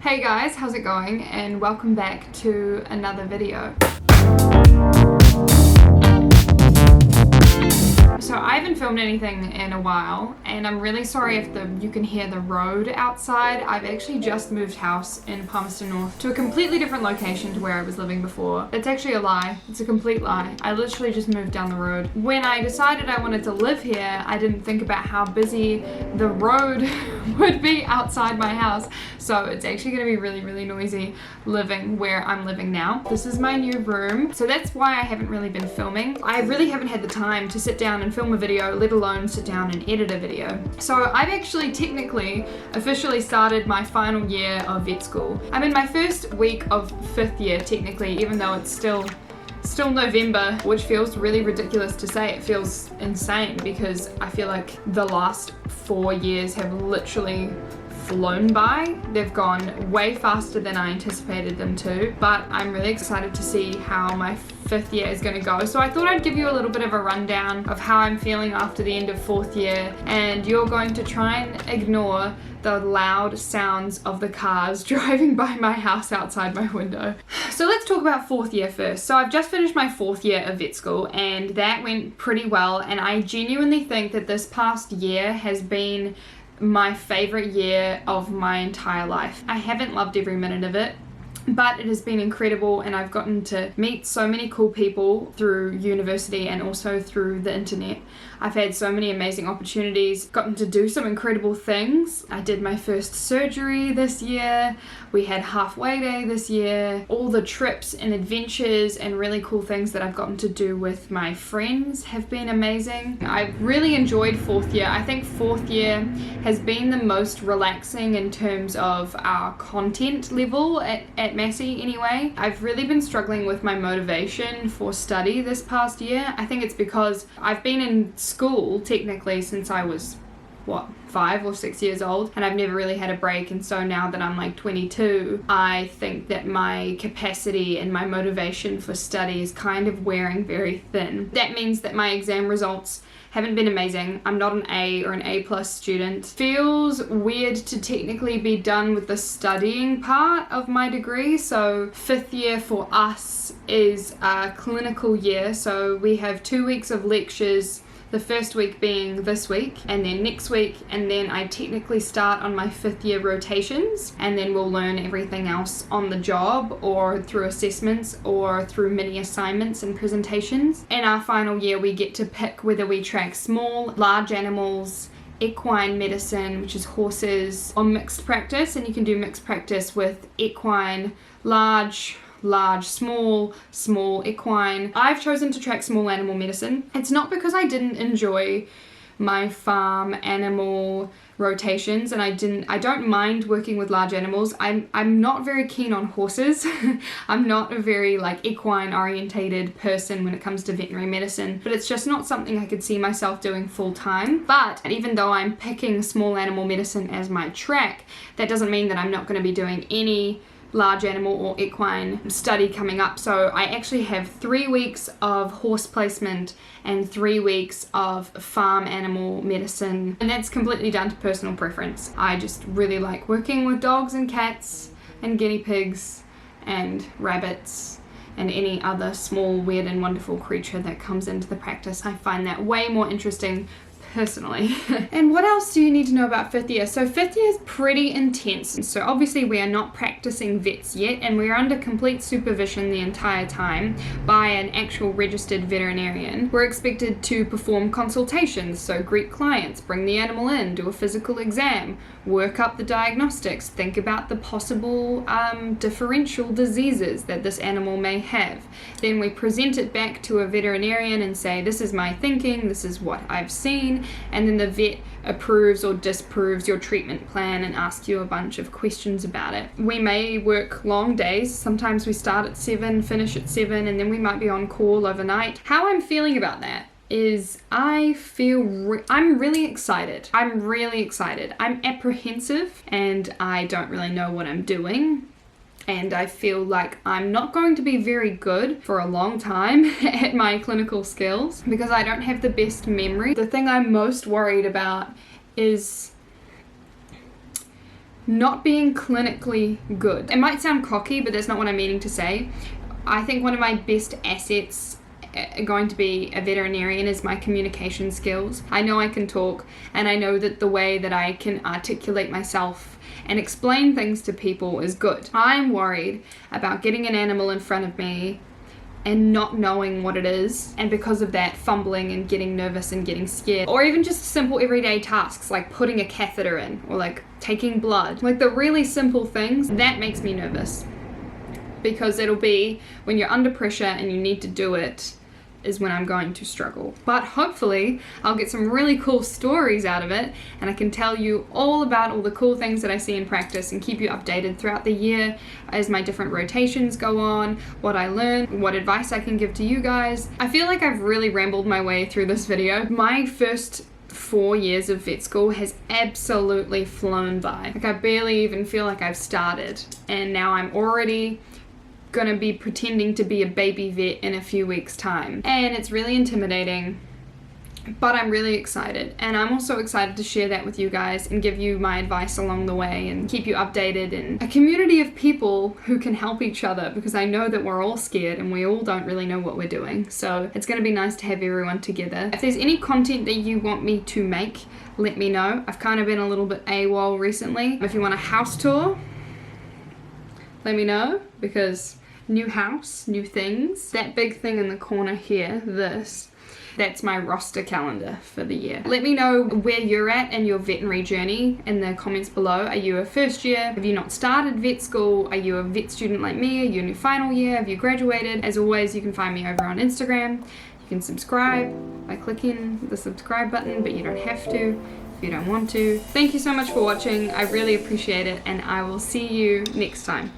Hey guys, how's it going? And welcome back to another video. So I haven't filmed anything in a while, and I'm really sorry if you can hear the road outside. I've actually just moved house in Palmerston North to a completely different location to where I was living before. It's actually a lie. It's a complete lie. I literally just moved down the road. When I decided I wanted to live here, I didn't think about how busy the road would be outside my house. So it's actually going to be really noisy living where I'm living now. This is my new room. So that's why I haven't really been filming. I really haven't had the time to sit down and film a video, let alone sit down and edit a video. So I've actually technically officially started my final year of vet school. I'm in my first week of 5th year technically, even though it's still November, which feels really ridiculous to say. It feels insane because I feel like the last 4 years have literally flown by. They've gone way faster than I anticipated them to, but I'm really excited to see how my 5th year is going to go. So I thought I'd give you a little bit of a rundown of how I'm feeling after the end of 4th year, and you're going to try and ignore the loud sounds of the cars driving by my house outside my window. So let's talk about 4th year first. So I've just finished my 4th year of vet school, and that went pretty well, and I genuinely think that this past year has been my favorite year of my entire life. I haven't loved every minute of it, but it has been incredible, and I've gotten to meet so many cool people through university and also through the internet. I've had so many amazing opportunities, gotten to do some incredible things. I did my first surgery this year, we had halfway day this year, all the trips and adventures and really cool things that I've gotten to do with my friends have been amazing. I really enjoyed 4th year. I think 4th year has been the most relaxing in terms of our content level at Massey anyway. I've really been struggling with my motivation for study this past year. I think it's because I've been in school technically since I was 5 or 6 years old, and I've never really had a break, and so now that I'm like 22, I think that my capacity and my motivation for study is kind of wearing very thin. That means that my exam results haven't been amazing. I'm not an A or an A+ student. Feels weird to technically be done with the studying part of my degree. So 5th year for us is a clinical year, so we have 2 weeks of lectures, the first week being this week and then next week, and then I technically start on my 5th year rotations, and then we'll learn everything else on the job or through assessments or through mini assignments and presentations. In our final year we get to pick whether we track small, large animals, equine medicine, which is horses, or mixed practice, and you can do mixed practice with equine, large, small, equine. I've chosen to track small animal medicine. It's not because I didn't enjoy my farm animal rotations, and I don't mind working with large animals. I'm not very keen on horses. I'm not a very equine orientated person when it comes to veterinary medicine, but it's just not something I could see myself doing full time. But even though I'm picking small animal medicine as my track, that doesn't mean that I'm not going to be doing any large animal or equine study coming up. So I actually have 3 weeks of horse placement and 3 weeks of farm animal medicine, and that's completely down to personal preference. I just really like working with dogs and cats and guinea pigs and rabbits and any other small, weird and wonderful creature that comes into the practice. I find that way more interesting personally. And what else do you need to know about 5th year? So 5th year is pretty intense. So obviously we are not practicing vets yet, and we're under complete supervision the entire time by an actual registered veterinarian. We're expected to perform consultations, so greet clients, bring the animal in, do a physical exam, work up the diagnostics, think about the possible differential diseases that this animal may have. Then we present it back to a veterinarian and say, this is my thinking, this is what I've seen, and then the vet approves or disapproves your treatment plan and asks you a bunch of questions about it. We may work long days. Sometimes we start at 7, finish at 7, and then we might be on call overnight. How I'm feeling about that is I'm really excited. I'm apprehensive, and I don't really know what I'm doing. And I feel like I'm not going to be very good for a long time at my clinical skills because I don't have the best memory. The thing I'm most worried about is not being clinically good. It might sound cocky, but that's not what I'm meaning to say. I think one of my best assets going to be a veterinarian is my communication skills. I know I can talk, and I know that the way that I can articulate myself and explain things to people is good. I'm worried about getting an animal in front of me and not knowing what it is, and because of that fumbling and getting nervous and getting scared, or even just simple everyday tasks like putting a catheter in or like taking blood, like the really simple things, that makes me nervous, because it'll be when you're under pressure and you need to do it is when I'm going to struggle. But hopefully I'll get some really cool stories out of it, and I can tell you all about all the cool things that I see in practice and keep you updated throughout the year as my different rotations go on, what I learn, what advice I can give to you guys. I feel like I've really rambled my way through this video. My first 4 years of vet school has absolutely flown by. Like, I barely even feel like I've started, and now I'm already gonna be pretending to be a baby vet in a few weeks time, and it's really intimidating, but I'm really excited, and I'm also excited to share that with you guys and give you my advice along the way and keep you updated, and a community of people who can help each other, because I know that we're all scared and we all don't really know what we're doing. So it's gonna be nice to have everyone together. If there's any content that you want me to make, let me know. I've kind of been a little bit AWOL recently. If you want a house tour, let me know, because new house, new things. That big thing in the corner here, that's my roster calendar for the year. Let me know where you're at in your veterinary journey in the comments below. Are you a first year? Have you not started vet school? Are you a vet student like me? Are you in your final year? Have you graduated? As always, you can find me over on Instagram. You can subscribe by clicking the subscribe button, but you don't have to if you don't want to. Thank you so much for watching. I really appreciate it, and I will see you next time.